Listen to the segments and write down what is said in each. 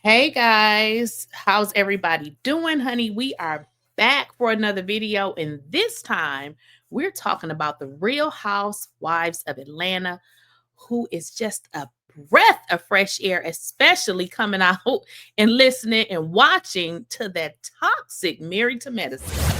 Hey guys, how's everybody doing, honey? We are back for another video, and this time we're talking about the Real Housewives of Atlanta, who is just a breath of fresh air, especially coming out and listening and watching to that toxic Married to Medicine.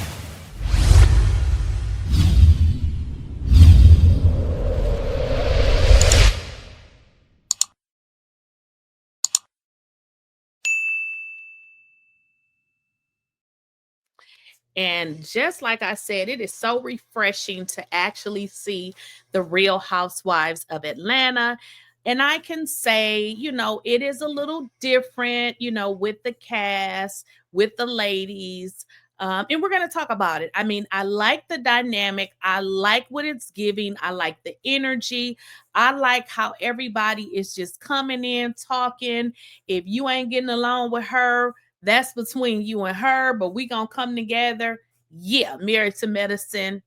And just like I said, it is so refreshing to actually see the Real Housewives of Atlanta. And I can say, it is a little different, with the cast, with the ladies. And we're going to talk about it. I mean, I like the dynamic. I like what it's giving. I like the energy. I like how everybody is just coming in, talking. If you ain't getting along with her, that's between you and her, but we gonna come together. Yeah, Married to Medicine.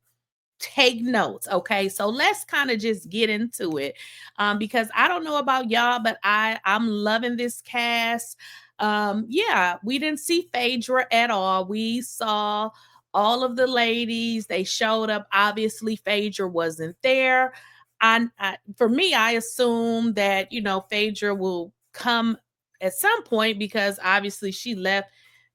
Take notes, okay? So let's kind of just get into it, because I don't know about y'all, but I'm loving this cast. Yeah, we didn't see Phaedra at all. We saw all of the ladies. They showed up. Obviously, Phaedra wasn't there. For me, I assume that Phaedra will come at some point because obviously she left,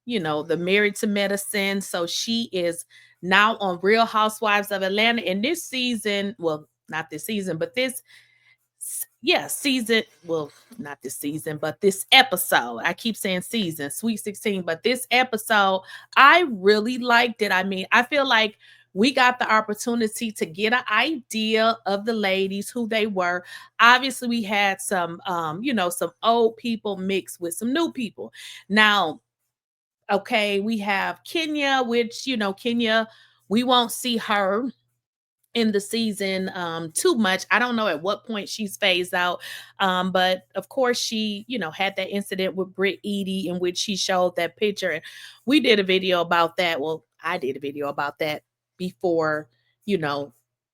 the Married to Medicine. So she is now on Real Housewives of Atlanta. And this season, well, not this season, but season, well, not this season, but this episode. I keep saying season, Sweet 16, but this episode, I really liked it. I mean, I feel like we got the opportunity to get an idea of the ladies, who they were. Obviously, we had some old people mixed with some new people. Now, okay, we have Kenya, which, Kenya, we won't see her in the season too much. I don't know at what point she's phased out. But of course, she, had that incident with Britt Edie in which she showed that picture. And we did a video about that. Well, I did a video about that before, you know,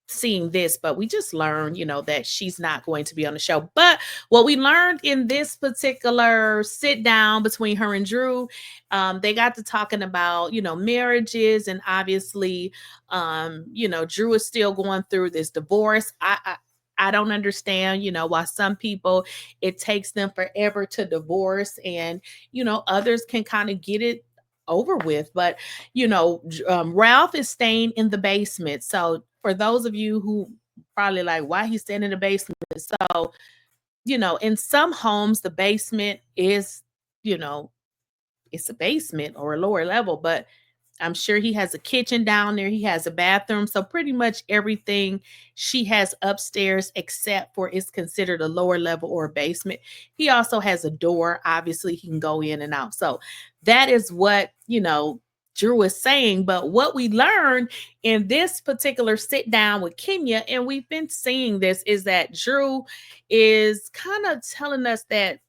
seeing this, but we just learned, that she's not going to be on the show. But what we learned in this particular sit down between her and Drew, they got to talking about, marriages, and obviously Drew is still going through this divorce. I don't understand, why some people, it takes them forever to divorce, and others can kind of get it over with. But Ralph is staying in the basement. So for those of you who probably like, why he's staying in the basement? So in some homes the basement is, you know it's a basement or a lower level, but I'm sure he has a kitchen down there. He has a bathroom. So pretty much everything she has upstairs, except for it's considered a lower level or a basement. He also has a door. Obviously, he can go in and out. So that is what, Drew is saying. But what we learned in this particular sit down with Kenya, and we've been seeing this, is that Drew is kind of telling us that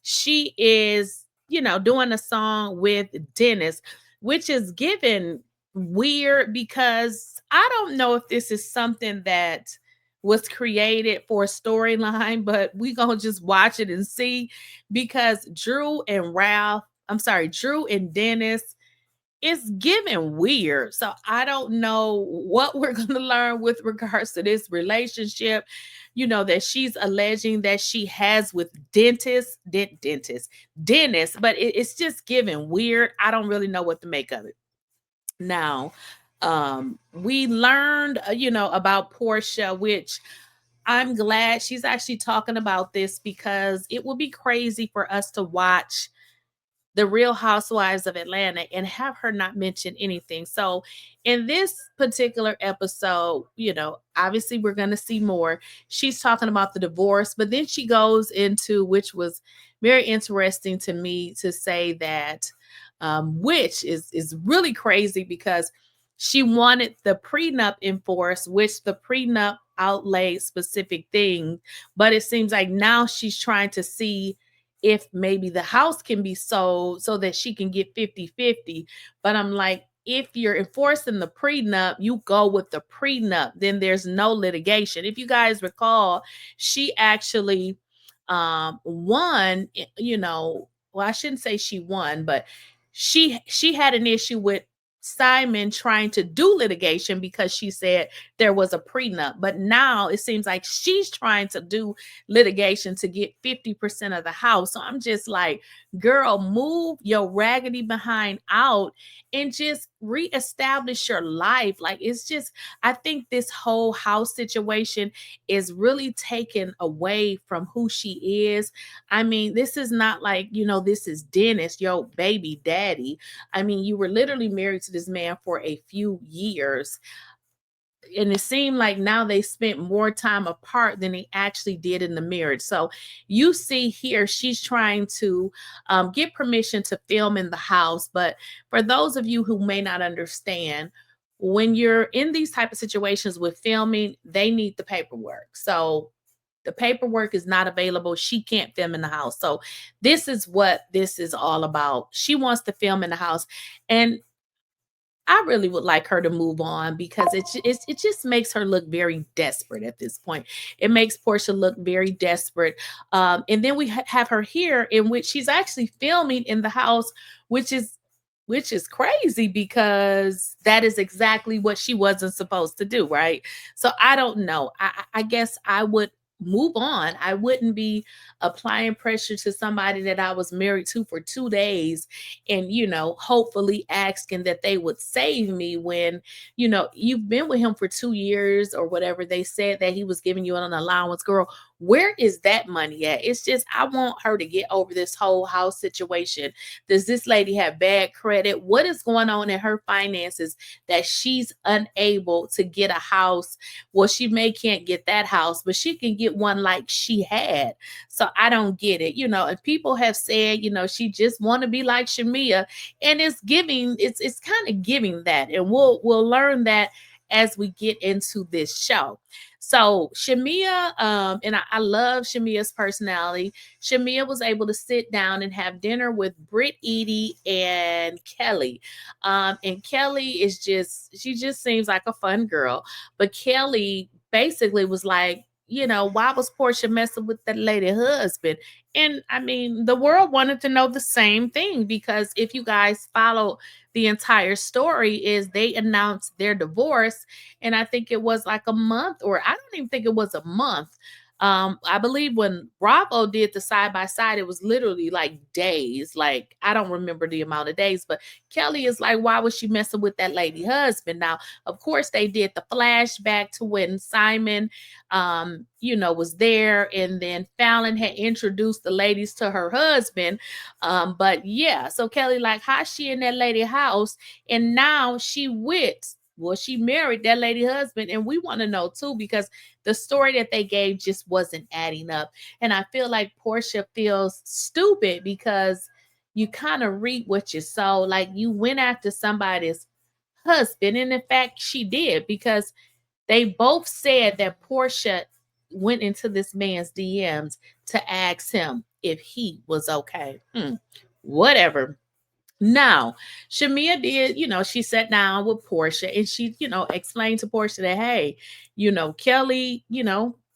she is, doing a song with Dennis, which is given weird because I don't know if this is something that was created for a storyline, but we gonna just watch it and see, because Drew and Dennis, it's giving weird. So I don't know what we're going to learn with regards to this relationship, that she's alleging that she has with Dennis, but it's just giving weird. I don't really know what to make of it. Now, we learned, about Portia, which I'm glad she's actually talking about this, because it would be crazy for us to watch the Real Housewives of Atlanta and have her not mention anything. So in this particular episode, obviously we're going to see more. She's talking about the divorce, but then she goes into, which was very interesting to me to say that, which is really crazy, because she wanted the prenup enforced, which the prenup outlaid specific things, but it seems like now she's trying to see if maybe the house can be sold so that she can get 50-50. But I'm like, if you're enforcing the prenup, you go with the prenup, then there's no litigation. If you guys recall, she actually won, well, I shouldn't say she won, but she had an issue with Simon trying to do litigation because she said there was a prenup. But now it seems like she's trying to do litigation to get 50% of the house. So I'm just like, girl, move your raggedy behind out and just reestablish your life. Like, it's just, I think this whole house situation is really taken away from who she is. I mean, this is not like, this is Dennis, your baby daddy. I mean, you were literally married to this man for a few years. And it seemed like now they spent more time apart than they actually did in the marriage. So you see here, she's trying to get permission to film in the house. But for those of you who may not understand, when you're in these type of situations with filming, they need the paperwork. So the paperwork is not available. She can't film in the house. So this is what this is all about. She wants to film in the house. And I really would like her to move on because it just makes her look very desperate at this point. It makes Portia look very desperate. And then we have her here in which she's actually filming in the house, which is crazy because that is exactly what she wasn't supposed to do, right? So I don't know. I guess I would move on. I wouldn't be applying pressure to somebody that I was married to for 2 days and, hopefully asking that they would save me when, you've been with him for 2 years or whatever. They said that he was giving you an allowance. Girl, where is that money at? It's just, I want her to get over this whole house situation. Does this lady have bad credit? What is going on in her finances that she's unable to get a house? Well, she can't get that house, but she can get one like she had. So I don't get it. And people have said, she just want to be like Shamea, and it's kind of giving that. And we'll learn that as we get into this show. So Shamea, and I love Shamea's personality. Shamea was able to sit down and have dinner with Britt, Edie, and Kelly. And Kelly she just seems like a fun girl. But Kelly basically was like, why was Portia messing with that lady husband? And I mean, the world wanted to know the same thing because if you guys follow the entire story, is they announced their divorce, and I think it was like a month, or I don't even think it was a month. I believe when Bravo did the side by side, it was literally like days. Like, I don't remember the amount of days, but Kelly is like, why was she messing with that lady husband? Now, of course, they did the flashback to when Simon, was there, and then Fallon had introduced the ladies to her husband. But yeah, so Kelly, like, how she in that lady house, and now she she married that lady husband, and we want to know too, because the story that they gave just wasn't adding up. And I feel like Portia feels stupid because you kind of reap what you sow. Like, you went after somebody's husband, and in fact, she did, because they both said that Portia went into this man's DMs to ask him if he was okay. Whatever. Now, Shamea did, she sat down with Portia and she, explained to Portia that, hey, Kelly,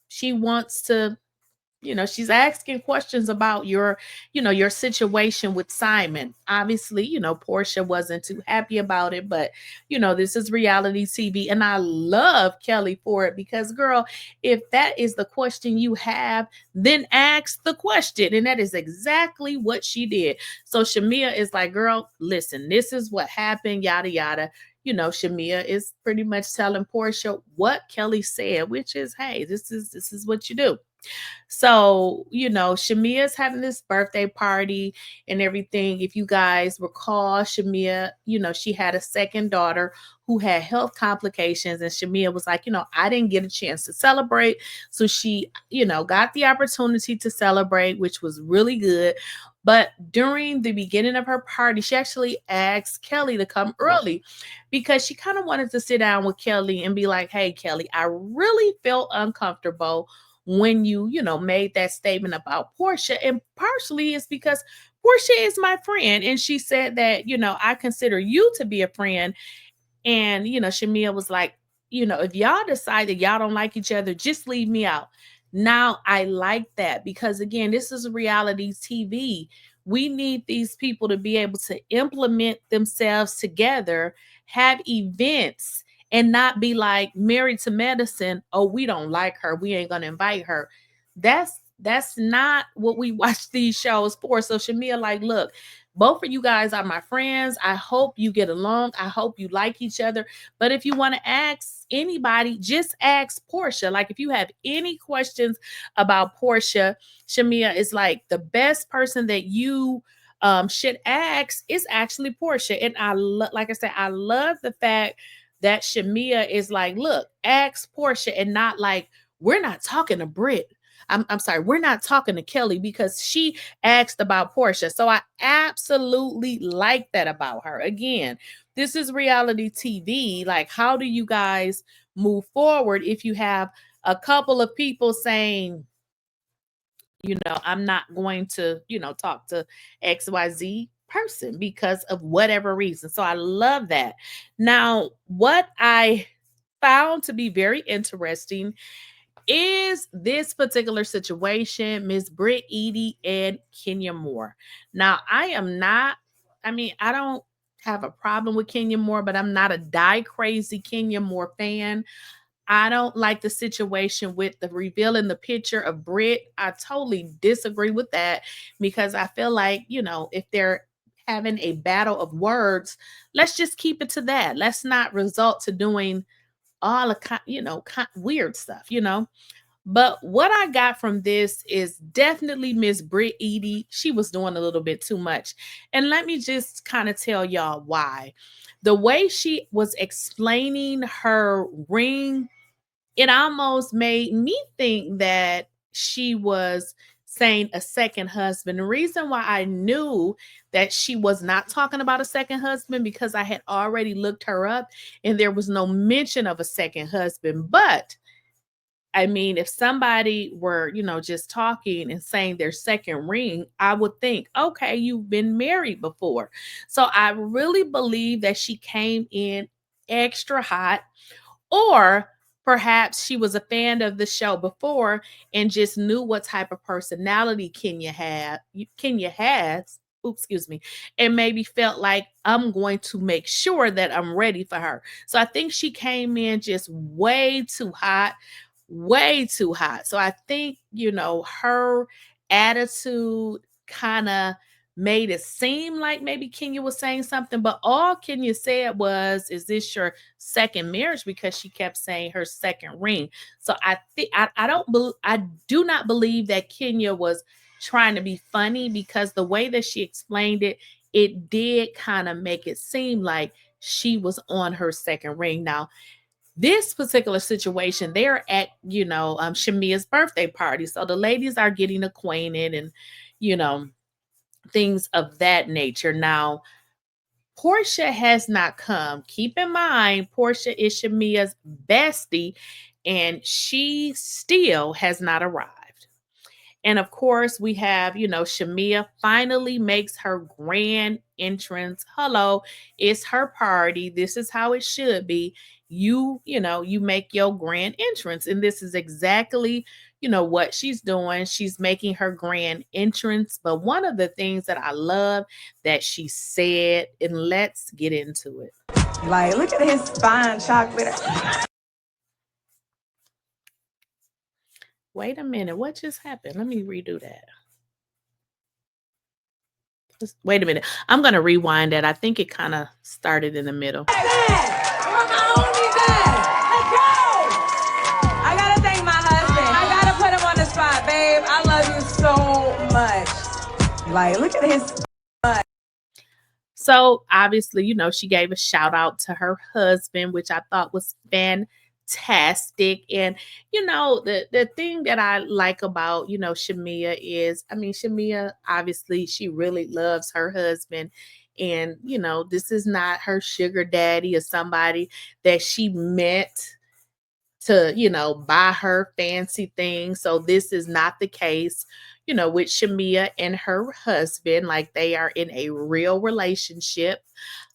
she wants to, she's asking questions about your situation with Simon. Obviously, Portia wasn't too happy about it, but, this is reality TV. And I love Kelly for it because, girl, if that is the question you have, then ask the question. And that is exactly what she did. So Shamea is like, girl, listen, this is what happened, yada, yada. Shamea is pretty much telling Portia what Kelly said, which is, hey, this is what you do. So, Shamea's having this birthday party and everything. If you guys recall, Shamea, she had a second daughter who had health complications. And Shamea was like, I didn't get a chance to celebrate. So she, got the opportunity to celebrate, which was really good. But during the beginning of her party, she actually asked Kelly to come early because she kind of wanted to sit down with Kelly and be like, hey, Kelly, I really felt uncomfortable when you made that statement about Portia. And partially it's because Portia is my friend. And she said that, I consider you to be a friend. And, Shamea was like, if y'all decide that y'all don't like each other, just leave me out. Now, I like that because, again, this is reality TV. We need these people to be able to implement themselves together, have events, and not be like Married to Medicine. Oh, we don't like her, we ain't gonna invite her. That's not what we watch these shows for. So Shamea, like, look, both of you guys are my friends. I hope you get along. I hope you like each other. But if you want to ask anybody, just ask Portia. Like, if you have any questions about Portia, Shamea is like the best person that you should ask is actually Portia. And like I said, I love the fact that Shamea is like, look, ask Portia, and not like, we're not talking to Britt. I'm sorry, we're not talking to Kelly because she asked about Portia. So I absolutely like that about her. Again, this is reality TV. Like, how do you guys move forward if you have a couple of people saying, I'm not going to, talk to XYZ person because of whatever reason. So I love that. Now, what I found to be very interesting is this particular situation, Miss Britt Eady and Kenyamoore. Now, I don't have a problem with Kenyamoore, but I'm not a die crazy Kenyamoore fan. I don't like the situation with the revealing the picture of Britt. I totally disagree with that because I feel like, if they're having a battle of words, let's just keep it to that. Let's not resort to doing all the weird stuff. But what I got from this is definitely Miss Britt Eady. She was doing a little bit too much. And let me just kind of tell y'all why. The way she was explaining her ring, it almost made me think that she was saying a second husband. The reason why I knew that she was not talking about a second husband, because I had already looked her up and there was no mention of a second husband. But I mean, if somebody were, just talking and saying their second ring, I would think, okay, you've been married before. So I really believe that she came in extra hot, or perhaps she was a fan of the show before and just knew what type of personality Kenya has. Oops, excuse me. And maybe felt like, I'm going to make sure that I'm ready for her. So I think she came in just way too hot, way too hot. So I think, her attitude kind of made it seem like maybe Kenya was saying something, but all Kenya said was, is this your second marriage? Because she kept saying her second ring. So I think I do not believe that Kenya was trying to be funny, because the way that she explained it, it did kind of make it seem like she was on her second ring. Now, this particular situation, they're at, Shamea's birthday party. So the ladies are getting acquainted and, things of that nature. Now, Portia has not come. Keep in mind, Portia is Shamea's bestie, and she still has not arrived. And of course, we have, Shamea finally makes her grand entrance. Hello, it's her party. This is how it should be. You make your grand entrance. And this is exactly, what she's doing. She's making her grand entrance. But one of the things that I love that she said, and let's get into it. Like, look at his fine chocolate. Wait a minute. What just happened? Let me redo that. Wait a minute. I'm going to rewind that. I think it kind of started in the middle. I got to thank my husband. I got to put him on the spot, babe. I love you so much. Like, look at his. So obviously, she gave a shout out to her husband, which I thought was fantastic. And the thing that I like about Shamea is, Shamea, obviously she really loves her husband, and this is not her sugar daddy or somebody that she met to buy her fancy things. So this is not the case with Shamea and her husband. Like, they are in a real relationship.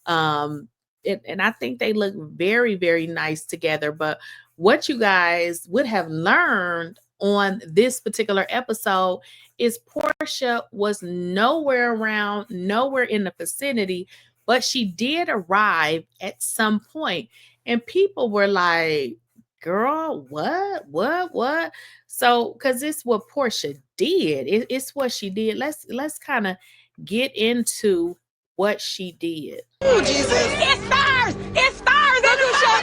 And I think they look very, very nice together. But what you guys would have learned on this particular episode is Porsha was nowhere around, nowhere in the vicinity, but she did arrive at some point. And people were like, girl, what? So, because it's what Porsha did. It's what she did. Let's kind of get into what she did. Oh, Jesus. It's stars! It's stars in the car!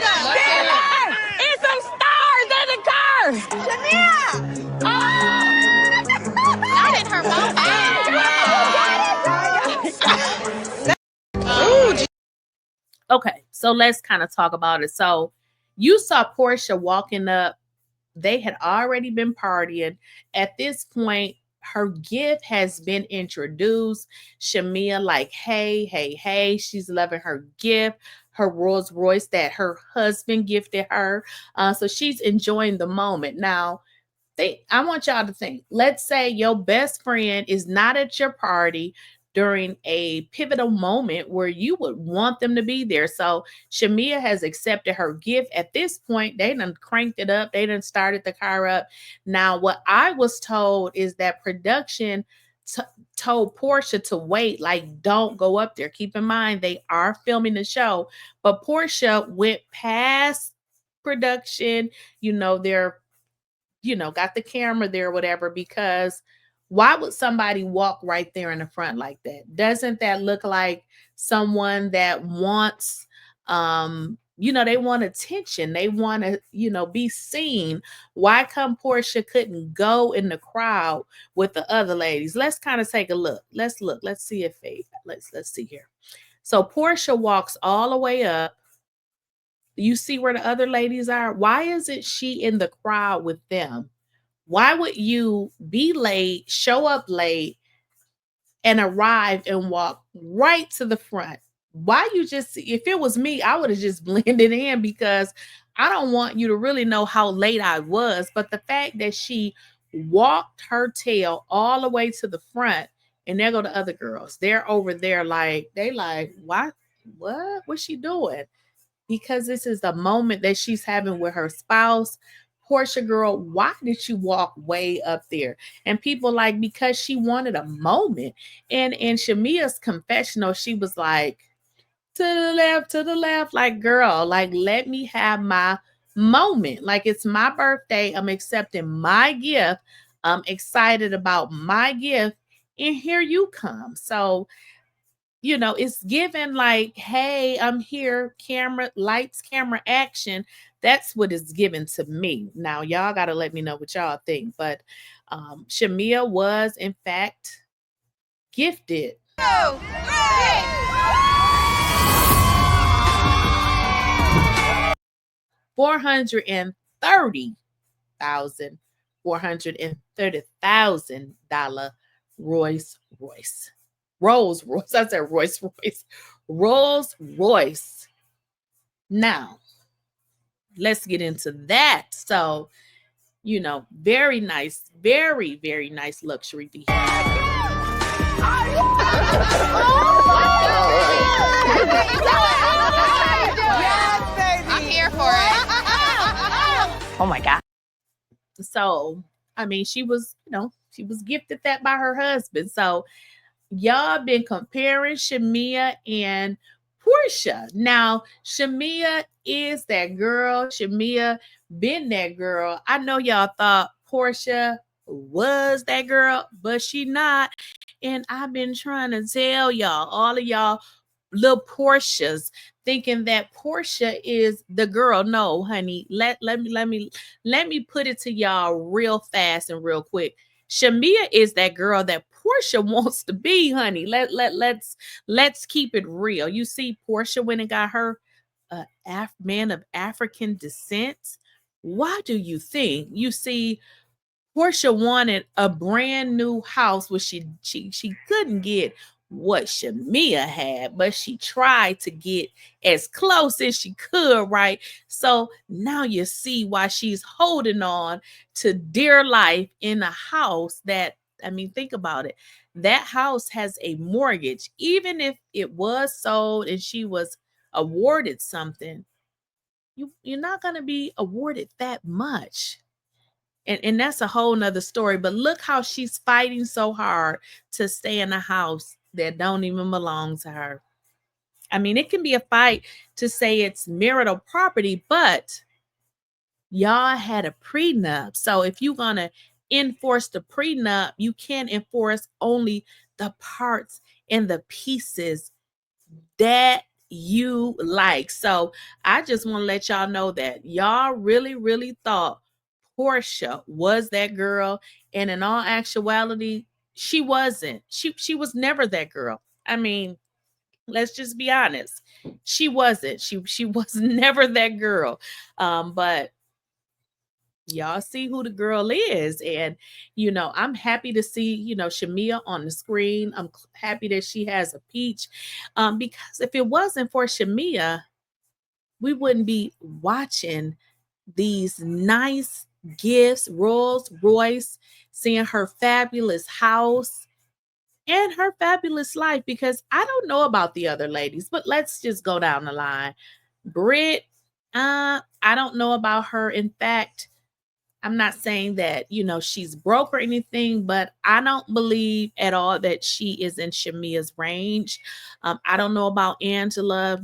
It's some stars in the car! Shamia! Oh! Not in her mouth. Okay, so let's kind of talk about it. So you saw Porsha walking up. They had already been partying. At this point, her gift has been introduced. Shamia, like, hey, she's loving her gift, her Rolls Royce that her husband gifted her. So she's enjoying the moment. Now, I want y'all to think. Let's say your best friend is not at your party during a pivotal moment where you would want them to be there. So Shamia has accepted her gift. At this point, they done cranked it up. They done started the car up. Now, what I was told is that production told Porsha to wait, like, don't go up there. Keep in mind, they are filming the show. But Porsha went past production. They're got the camera there, whatever, because why would somebody walk right there in the front like that? Doesn't that look like someone that wants, they want attention. They want to, be seen. Why come Porsha couldn't go in the crowd with the other ladies? Let's kind of take a look. Let's look. Let's see if let's see here. So Porsha walks all the way up. You see where the other ladies are? Why isn't she in the crowd with them? Why would you be late, show up late, and arrive and walk right to the front? Why you just, if it was me, I would have just blended in because I don't want you to really know how late I was. But the fact that she walked her tail all the way to the front, and there go the other girls. They're over there like, what? What's she doing? Because this is a moment that she's having with her spouse. Porsha, girl, why did you walk way up there? And people like, because she wanted a moment. And in Shamia's confessional, she was like, to the left, like, girl, like, let me have my moment. Like, it's my birthday. I'm accepting my gift. I'm excited about my gift. And here you come. So, it's given like, hey, I'm here, camera, lights, camera, action. That's what it's given to me. Now, y'all got to let me know what y'all think. But Shamia was, in fact, gifted. 430,000 Rolls Royce. Rolls Royce. I said Rolls Royce. Rolls Royce. Now, let's get into that. So, very nice, very, very nice luxury vehicle. I'm here for it. Oh my God. So, I mean, she was gifted that by her husband. So, y'all been comparing Shamia and Porsha. Now, Shamia is that girl. Shamia been that girl. I know y'all thought Porsha was that girl, but she not. And I've been trying to tell y'all, all of y'all little Portias, thinking that Porsha is the girl. No, honey. Let me put it to y'all real fast and real quick. Shamia is that girl that Porsha wants to be, honey. Let's keep it real. You see, Porsha went and got her man of African descent. Why do you think? You see, Porsha wanted a brand new house, which she couldn't get what Shamia had, but she tried to get as close as she could, right? So now you see why she's holding on to dear life in a house that, I mean, think about it. That house has a mortgage. Even if it was sold and she was awarded something, you're not going to be awarded that much. And that's a whole nother story. But look how she's fighting so hard to stay in a house that don't even belong to her. I mean, it can be a fight to say it's marital property, but y'all had a prenup. So if you're going to enforce the prenup, you can't enforce only the parts and the pieces that you like. So I just want to let y'all know that y'all really, really thought Porsha was that girl. And in all actuality, she wasn't. She was never that girl. I mean, let's just be honest. She wasn't. She was never that girl. But y'all see who the girl is. And I'm happy to see Shamea on the screen. I'm happy that she has a peach, because if it wasn't for Shamea, we wouldn't be watching these nice gifts, Rolls Royce, seeing her fabulous house and her fabulous life. Because I don't know about the other ladies, but let's just go down the line. Britt, I don't know about her. In fact, I'm not saying that, she's broke or anything, but I don't believe at all that she is in Shamea's range. I don't know about Angela.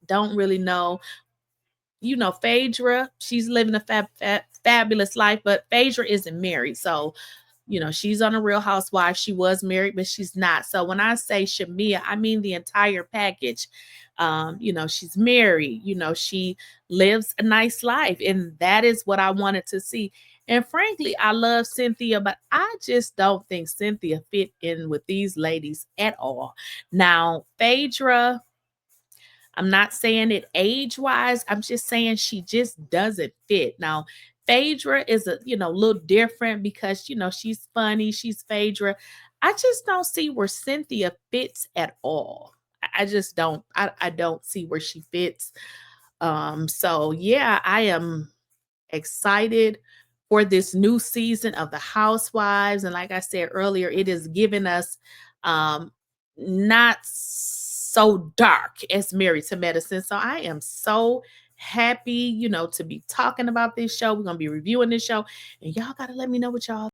Don't really know. Phaedra, she's living a fabulous life, but Phaedra isn't married. So, she's on a Real Housewife. She was married, but she's not. So when I say Shamea, I mean the entire package. She's married, she lives a nice life. And that is what I wanted to see. And frankly, I love Cynthia, but I just don't think Cynthia fit in with these ladies at all. Now, Phaedra, I'm not saying it age-wise. I'm just saying she just doesn't fit. Now, Phaedra is a little different because she's funny. She's Phaedra. I just don't see where Cynthia fits at all. I just don't. I don't see where she fits. So yeah, I am excited for this new season of the Housewives. And like I said earlier, it is giving us not so dark as Married to Medicine. So I am so happy, to be talking about this show. We're going to be reviewing this show. And y'all got to let me know what y'all